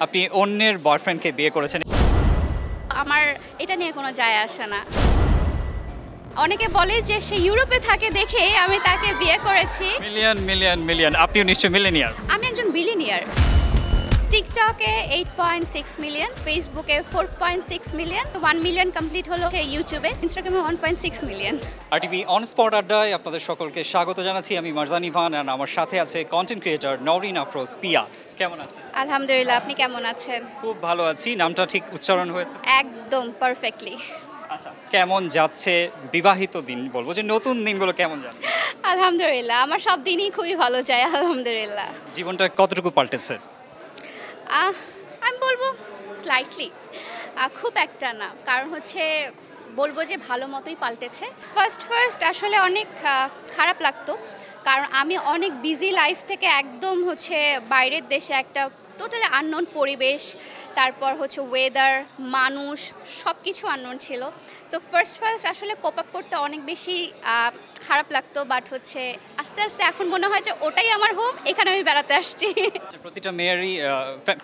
আপনি অন্যের বয়ফ্রেন্ডকে বিয়ে করেছেন। আমার এটা নিয়ে কোনো যায় আসে না। অনেকে বলে যে সে ইউরোপে থাকে দেখে আমি তাকে বিয়ে করেছি। মিলিয়ন মিলিয়ন মিলিয়ন, আপনিও নিশ্চয়ই মিলেনিয়ার। আমি একজন বিলিনিয়ার। টিকটকে 8.6 মিলিয়ন, ফেসবুকে 4.6 মিলিয়ন, 1 মিলিয়ন কমপ্লিট হলো ইউটিউবে, ইনস্টাগ্রামে 1.6 মিলিয়ন। আরটিভি অন স্পট আড্ডায় আপনাদের সকলকে স্বাগত জানাচ্ছি। আমি মারজান ইভান, আর আমার সাথে আছে কন্টেন্ট ক্রিয়েটর নওরিন আফরোজ পিয়া। কেমন আছেন? আলহামদুলিল্লাহ, আপনি কেমন আছেন? খুব ভালো আছি। নামটা ঠিক উচ্চারণ হয়েছে? একদম পারফেক্টলি। আচ্ছা, কেমন যাচ্ছে বিবাহিত দিন, বলবো যে নতুন দিনগুলো কেমন যাচ্ছে? আলহামদুলিল্লাহ, আমার সব দিনই খুবই ভালো যায় আলহামদুলিল্লাহ। জীবনটা কতটুকু পাল্টেছে? আমি বলবো স্লাইটলি, খুব একটা না। কারণ হচ্ছে বলবো যে ভালো মতোই পাল্টেছে। ফার্স্ট আসলে অনেক খারাপ লাগতো, কারণ আমি অনেক বিজি লাইফ থেকে একদম হচ্ছে বাইরের দেশে একটা টোটালি আননোন পরিবেশ, তারপর হচ্ছে ওয়েদার, মানুষ, সব কিছু আননোন ছিল। সো ফার্স্ট আসলে কোপ আপ করতে অনেক বেশি খারাপ লাগতো, বাট হচ্ছে আস্তে আস্তে এখন মনে হয় যে ওটাই আমার হোম, এখানে আমি বেড়াতে আসছি। প্রতিটা মেয়েরই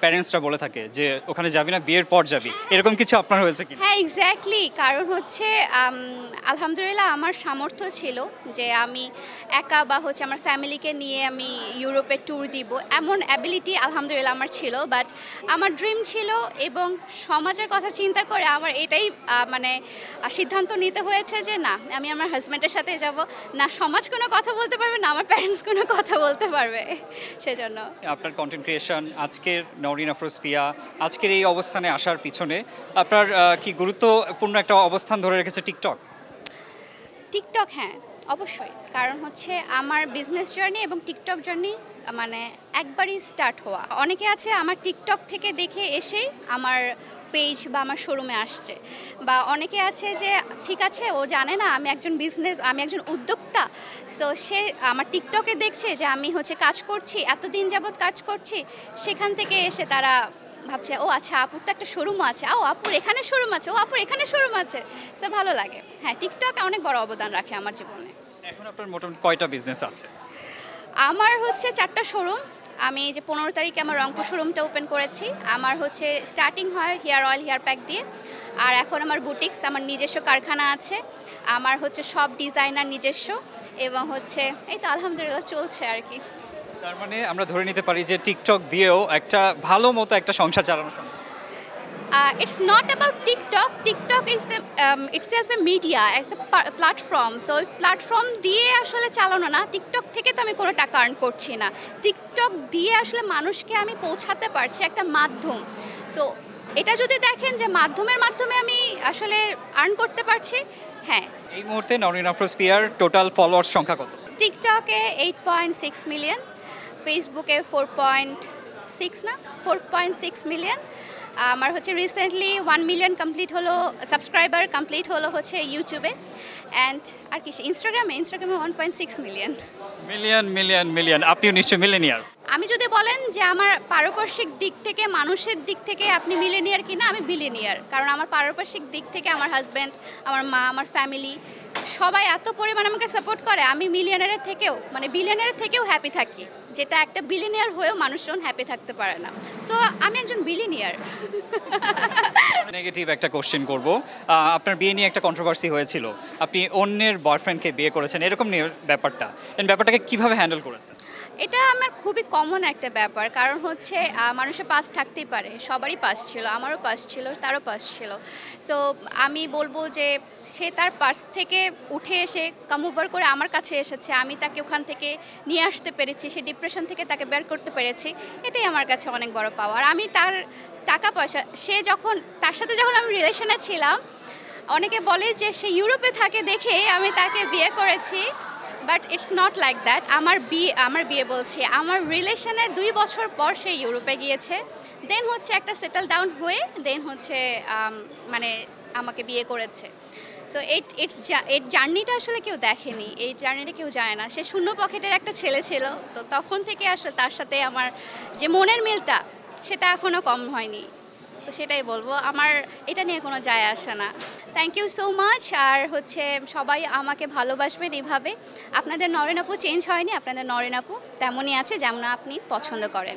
প্যারেন্টসরা বলে থাকে যে ওখানে যাবি না, বিয়ের পর যাবি, এরকম কিছু আপনার হয়েছে কি? হ্যাঁ, এক্স্যাক্টলি। কারণ হচ্ছে আলহামদুলিল্লাহ আমার সামর্থ্য ছিল যে আমি একা বা হচ্ছে আমার ফ্যামিলিকে নিয়ে আমি ইউরোপে ট্যুর দিব, এমন অ্যাবিলিটি আলহামদুলিল্লাহ আমার ছিল। বাট আমার ড্রিম ছিল এবং সমাজের কথা চিন্তা করে আমার এটাই মানে সিদ্ধান্ত নিতে হয়েছে যে না, আমি আমার হাজব্যান্ডের সাথে যাব। না সমাজ কোনো কথা বলতে পারবে, না আমার প্যারেন্টস কোনো কথা বলতে পারবে, সেজন্য। আপনার কন্টেন্ট ক্রিয়েশন, আজকের নওরিন আফরোজ পিয়া আজকের এই অবস্থানে আসার পিছনে আপনার কি গুরুত্বপূর্ণ একটা অবস্থান ধরে রেখেছে টিকটক? হ্যাঁ, অবশ্যই। কারণ হচ্ছে আমার বিজনেস জার্নি এবং টিকটক জার্নি মানে একবারই স্টার্ট হওয়া। অনেকে আছে আমার টিকটক থেকে দেখে এসেই আমার পেজ বা আমার শোরুমে আসছে, বা অনেকে আছে যে ঠিক আছে ও জানে না আমি একজন উদ্যোক্তা, সো সে আমার টিকটকে দেখছে যে আমি হচ্ছে কাজ করছি, এতদিন যাবৎ কাজ করছি, সেখান থেকে এসে তারা ভাবছে ও আচ্ছা আপুর তো একটা শোরুম আছে, ও আপুর এখানে শোরুম আছে, ও আপুর এখানে শোরুম আছে। সো ভালো লাগে। হ্যাঁ, টিকটক অনেক বড় অবদান রাখে আমার জীবনে। এখন আপনার মোটামুটি কয়টা বিজনেস আছে? আমার হচ্ছে 4টা শোরুম। আমি যে 15 তারিখে আমার রংপুর শোরুমটা ওপেন করেছি। আমার হচ্ছে স্টার্টিং হয় হেয়ার অয়েল, হেয়ার প্যাক দিয়ে। আর এখন আমার বুটিক্স, আমার নিজস্ব কারখানা আছে। আমার হচ্ছে সব ডিজাইনার নিজস্ব, এবং হচ্ছে এই তো আলহামদুলিল্লাহ চলছে আর কি। তার মানে আমরা ধরে নিতে পারি যে টিকটক দিয়েও একটা ভালো মতো একটা সংসার চালানো সম্ভব। It's not about TikTok. TikTok is itself a media, it's a platform. So platform দিয়ে আসলে চালানো না, টিকটক থেকে তো আমি কোনো টাকা আর্ন করছি না। টিকটক দিয়ে আসলে মানুষকে আমি পৌঁছাতে পারছি, একটা মাধ্যম। সো এটা যদি দেখেন যে মাধ্যমে আমি আসলে আর্ন করতে পারছি, হ্যাঁ। এই মুহূর্তে Nowrin Afroz peer total followers সংখ্যা কত? টিকটকে 8.6 মিলিয়ন, ফেসবুকে 4.6 মিলিয়ন। আমার হচ্ছে রিসেন্টলি 1 মিলিয়ন কমপ্লিট হলো, সাবস্ক্রাইবার কমপ্লিট হলো হচ্ছে ইউটিউবে, অ্যান্ড আর কি ইনস্টাগ্রামে 1.6 মিলিয়ন। মিলিয়ন মিলিয়ন মিলিয়ন, আপনিও নিশ্চয়ই মিলেনিয়ার। আমি যদি বলেন যে আমার পারিপার্শ্বিক দিক থেকে, মানুষের দিক থেকে আপনি মিলেনিয়ার কিনা, আমি বিলিনিয়ার। কারণ আমার পারিপার্শ্বিক দিক থেকে আমার হাজব্যান্ড, আমার মা, আমার ফ্যামিলি সবাই এত পরিমাণ আমাকে সাপোর্ট করে, আমি বিলিয়নারের থেকেও হ্যাপি থাকি, যেটা একটা বিলিয়নিয়ার হয়েও মানুষজন হ্যাপি থাকতে পারে না। সো আমি একজন বিলিয়নিয়ার। নেগেটিভ একটা কোশ্চেন করব। আপনার বিয়ে নিয়ে একটা কন্ট্রোভার্সি হয়েছিল, আপনি অন্যের বয়ফ্রেন্ডকে বিয়ে করেছেন, এরকম নিয়ে ব্যাপারটাকে কিভাবে হ্যান্ডেল করেছেন? এটা আমার খুবই কমন একটা ব্যাপার। কারণ হচ্ছে মানুষের পাস থাকতেই পারে, সবারই পাস ছিল, আমারও পাস ছিল, তারও পাস ছিল। সো আমি বলবো যে সে তার পাস থেকে উঠে এসে কাম ওভার করে আমার কাছে এসেছে, আমি তাকে ওখান থেকে নিয়ে আসতে পেরেছি, সে ডিপ্রেশন থেকে তাকে বের করতে পেরেছি, এটাই আমার কাছে অনেক বড় পাওয়ার। আমি তার টাকা পয়সা, তার সাথে যখন আমি রিলেশনে ছিলাম, অনেকে বলে যে সে ইউরোপে থাকে দেখে আমি তাকে বিয়ে করেছি, but it's not like that. আমার আমার রিলেশনে 2 বছর পর সে ইউরোপে গিয়েছে, দেন হচ্ছে একটা সেটেল ডাউন হয়ে দেন হচ্ছে মানে আমাকে বিয়ে করেছে। সো এই জার্নিটা আসলে কেউ দেখেনি, এই জার্নিটা কেউ জানে না। সে শূন্য পকেটের একটা ছেলে ছিল, তো তখন থেকে আসলে তার সাথে আমার যে মনের মিলটা, সেটা এখনও কম হয়নি। তো সেটাই বলবো, আমার এটা নিয়ে কোনো যায় আসে না। Thank you so much. আর হচ্ছে সবাই আমাকে ভালোবাসবেন এভাবে। আপনাদের নরেন আপু চেঞ্জ হয়নি, আপনাদের নরেন আপু তেমনই আছে যেমন আপনি পছন্দ করেন।